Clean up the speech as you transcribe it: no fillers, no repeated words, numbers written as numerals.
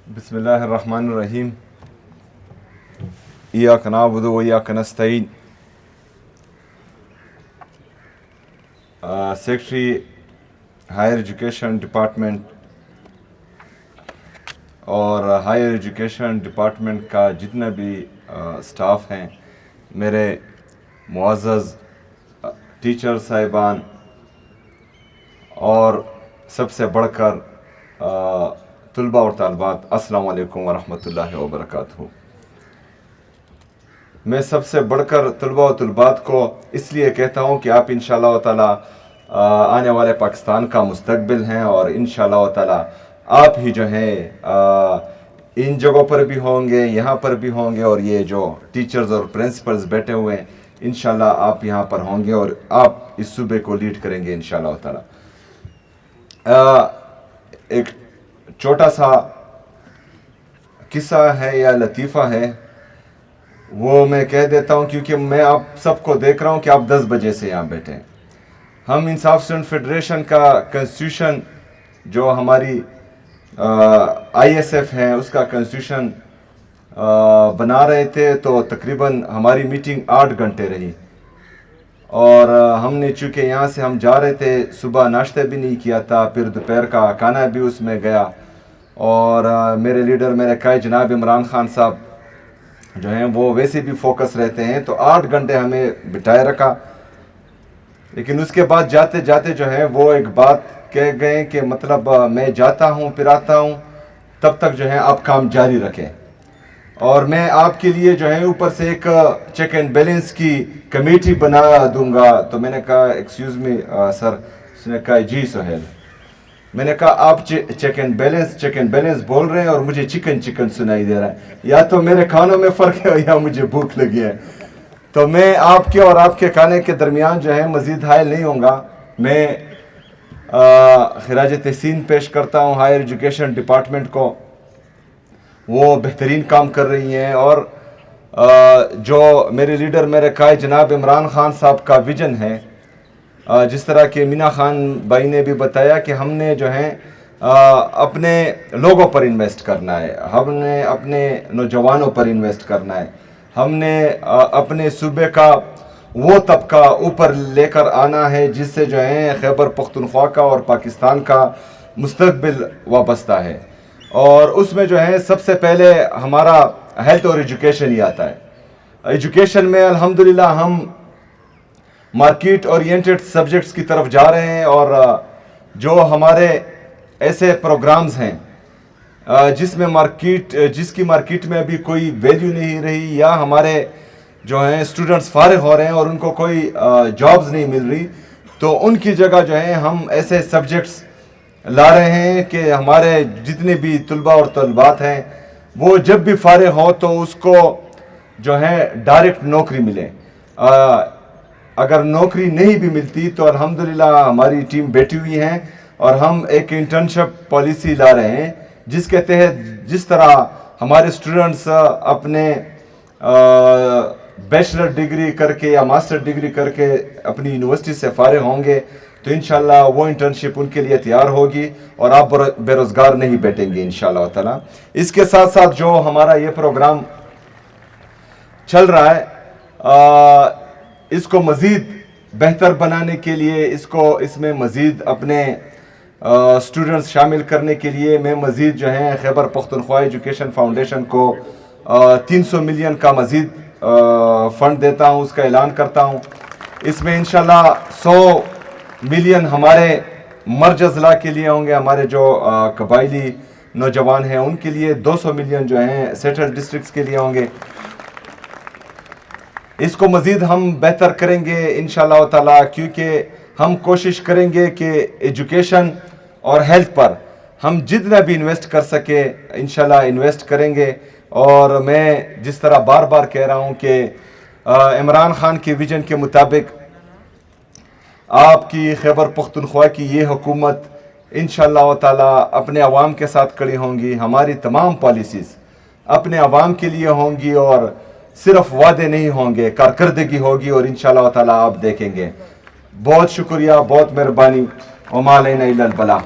بسم الله الرحمن الرحيم. إياك نعبد وإياك نستعين. سیکٹری ہائر ایجوکیشن ڈپارٹمنٹ اور ہائر ایجوکیشن ڈپارٹمنٹ کا جتنا بھی سٹاف ہیں، میرے معزز ٹیچر صاحبان، اور سب سے بڑھ کر طلباء اور طالبات، السلام علیکم ورحمۃ اللہ وبرکاتہ۔ میں سب سے بڑھ کر طلباء و طالبات کو اس لیے کہتا ہوں کہ آپ انشاءاللہ تعالی آنے والے پاکستان کا مستقبل ہیں، اور انشاءاللہ تعالی آپ ہی جو ہیں ان جگہوں پر بھی ہوں گے، یہاں پر بھی ہوں گے، اور یہ جو ٹیچرز اور پرنسپلز بیٹھے ہوئے ہیں انشاءاللہ آپ یہاں پر ہوں گے اور آپ اس صوبے کو لیڈ کریں گے انشاءاللہ تعالی۔ ایک چھوٹا سا قصہ ہے یا لطیفہ ہے، وہ میں کہہ دیتا ہوں کیونکہ میں آپ سب کو دیکھ رہا ہوں کہ آپ 10 بجے سے یہاں بیٹھے ہیں۔ ہم انصاف اسٹوڈنٹ فیڈریشن کا کنسٹیٹیوشن جو ہماری آئی ایس ایف ہے اس کا کنسٹیٹیوشن بنا رہے تھے، تو تقریباً ہماری میٹنگ 8 گھنٹے رہی، اور ہم نے چونکہ یہاں سے ہم جا رہے تھے، صبح ناشتہ بھی نہیں کیا تھا، پھر دوپہر کا کھانا بھی اس میں گیا، اور میرے لیڈر میرے قائد جناب عمران خان صاحب جو ہیں وہ ویسے بھی فوکس رہتے ہیں، تو 8 گھنٹے ہمیں بٹھائے رکھا۔ لیکن اس کے بعد جاتے جاتے جو ہے وہ ایک بات کہہ گئے کہ مطلب میں جاتا ہوں پھر آتا ہوں، تب تک جو ہے آپ کام جاری رکھیں، اور میں آپ کے لیے جو ہے اوپر سے ایک چیک اینڈ بیلنس کی کمیٹی بنا دوں گا۔ تو میں نے کہا ایکسکیوز می سر، اس نے کہا جی سہیل۔ میں نے کہا آپ چیک اینڈ بیلنس بول رہے ہیں اور مجھے چکن سنائی دے رہا ہے، یا تو میرے کھانوں میں فرق ہے یا مجھے بھوک لگی ہے۔ تو میں آپ کے اور آپ کے کھانے کے درمیان جو ہے مزید حائل نہیں ہوں گا۔ میں خراج تحسین پیش کرتا ہوں ہائر ایجوکیشن ڈپارٹمنٹ کو، وہ بہترین کام کر رہی ہیں، اور جو میرے لیڈر میرے قائد جناب عمران خان صاحب کا ویژن ہے، جس طرح کہ مینا خان بھائی نے بھی بتایا کہ ہم نے جو ہے اپنے لوگوں پر انویسٹ کرنا ہے، ہم نے اپنے نوجوانوں پر انویسٹ کرنا ہے، ہم نے اپنے صوبے کا وہ طبقہ اوپر لے کر آنا ہے جس سے جو ہے خیبر پختونخوا کا اور پاکستان کا مستقبل وابستہ ہے، اور اس میں جو ہے سب سے پہلے ہمارا ہیلتھ اور ایجوکیشن ہی آتا ہے۔ ایجوکیشن میں الحمدللہ ہم مارکیٹ اورینٹڈ سبجیکٹس کی طرف جا رہے ہیں، اور جو ہمارے ایسے پروگرامز ہیں جس کی مارکیٹ میں ابھی کوئی ویلیو نہیں رہی، یا ہمارے جو ہیں اسٹوڈنٹس فارغ ہو رہے ہیں اور ان کو کوئی جابز نہیں مل رہی، تو ان کی جگہ جو ہے ہم ایسے سبجیکٹس لا رہے ہیں کہ ہمارے جتنے بھی طلباء اور طالبات ہیں وہ جب بھی فارغ ہوں تو اس کو جو ہے ڈائریکٹ نوکری ملے۔ اگر نوکری نہیں بھی ملتی تو الحمدللہ ہماری ٹیم بیٹھی ہوئی ہیں، اور ہم ایک انٹرنشپ پالیسی لا رہے ہیں جس کے تحت جس طرح ہمارے اسٹوڈنٹس اپنے بیچلر ڈگری کر کے یا ماسٹر ڈگری کر کے اپنی یونیورسٹی سے فارغ ہوں گے تو انشاءاللہ وہ انٹرنشپ ان کے لیے تیار ہوگی، اور آپ بے روزگار نہیں بیٹھیں گے انشاءاللہ تعالی۔ اس کے ساتھ ساتھ جو ہمارا یہ پروگرام چل رہا ہے، اس کو مزید بہتر بنانے کے لیے، اس میں مزید اپنے اسٹوڈنٹس شامل کرنے کے لیے میں مزید جو ہے خیبر پختونخوا ایجوکیشن فاؤنڈیشن کو 300 ملین کا مزید فنڈ دیتا ہوں، اس کا اعلان کرتا ہوں۔ اس میں انشاءاللہ 100 ملین ہمارے مرج اضلاع کے لیے ہوں گے، ہمارے جو قبائلی نوجوان ہیں ان کے لیے 200 ملین جو ہیں سیٹل ڈسٹرکٹس کے لیے ہوں گے۔ اس کو مزید ہم بہتر کریں گے انشاءاللہ تعالی، کیونکہ ہم کوشش کریں گے کہ ایجوکیشن اور ہیلتھ پر ہم جتنا بھی انویسٹ کر سکے انشاءاللہ انویسٹ کریں گے، اور میں جس طرح بار بار کہہ رہا ہوں کہ عمران خان کے ویژن کے مطابق آپ کی خیبر پختونخوا کی یہ حکومت انشاءاللہ تعالی اپنے عوام کے ساتھ کھڑی ہوں گی، ہماری تمام پالیسیز اپنے عوام کے لیے ہوں گی، اور صرف وعدے نہیں ہوں گے، کارکردگی ہوگی، اور انشاءاللہ تعالی آپ دیکھیں گے۔ بہت شکریہ، بہت مہربانی، وما علینا الا البلاغ۔